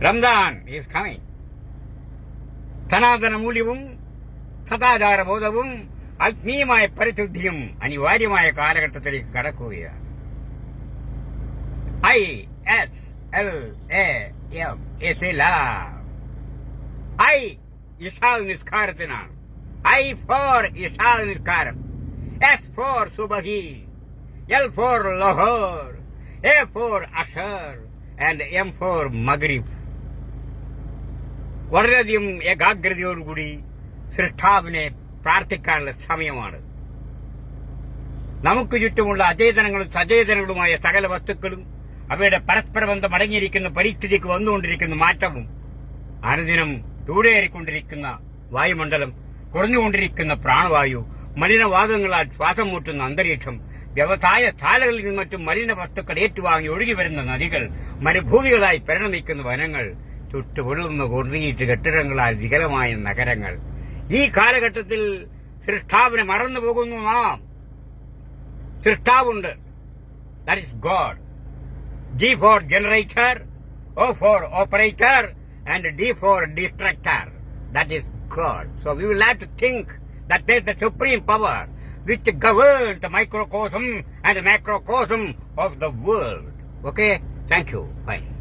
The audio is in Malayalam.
Ramadan is coming. സനാതന മൂല്യവും സദാചാരബോധവും ആത്മീയമായ പരിശുദ്ധിയും അനിവാര്യമായ കാലഘട്ടത്തിലേക്ക് കടക്കുകയാണ്. ISLAM Islam. ഐ ഇശാൽ നിസ്കാരത്തിനാണ്. I for ഇശാൽ നിസ്കാരം, S for സുബഹി, L for Lahore, A for അഷർ and M for മഗ്രിബ്. വളരെയധികം ഏകാഗ്രതയോടുകൂടി സൃഷ്ടാവിനെ പ്രാർത്ഥിക്കാനുള്ള സമയമാണ്. നമുക്ക് ചുറ്റുമുള്ള അചേതനങ്ങളും സചേതനങ്ങളുമായ സകല വസ്തുക്കളും അവയുടെ പരസ്പരബന്ധം അടങ്ങിയിരിക്കുന്ന പരിസ്ഥിതിക്ക് വന്നുകൊണ്ടിരിക്കുന്ന മാറ്റവും അനുദിനം ചൂടേറിക്കൊണ്ടിരിക്കുന്ന വായുമണ്ഡലം, കുറഞ്ഞുകൊണ്ടിരിക്കുന്ന പ്രാണവായു, മലിനവാതകങ്ങളാൽ ശ്വാസം മുട്ടുന്ന അന്തരീക്ഷം, വ്യവസായ ശാലകളിൽ നിന്നും മറ്റും മലിന വസ്തുക്കൾ ഏറ്റുവാങ്ങി ഒഴുകി വരുന്ന നദികൾ, മരുഭൂമികളായി പരിണമിക്കുന്ന വനങ്ങൾ, ചുട്ടുപൊള്ളുന്ന കോൺക്രീറ്റ് കെട്ടിടങ്ങളാൽ വികലമായ നഗരങ്ങൾ. ഈ കാലഘട്ടത്തിൽ സൃഷ്ടാവിനെ മറന്നുപോകുന്നു നാം. സൃഷ്ടാവുണ്ട്. That is God. G for generator, O for operator, and D for destructor. That is God. So we will have to think that there is the supreme power which governs the microcosm and the macrocosm of the world. Okay? Thank you. Bye.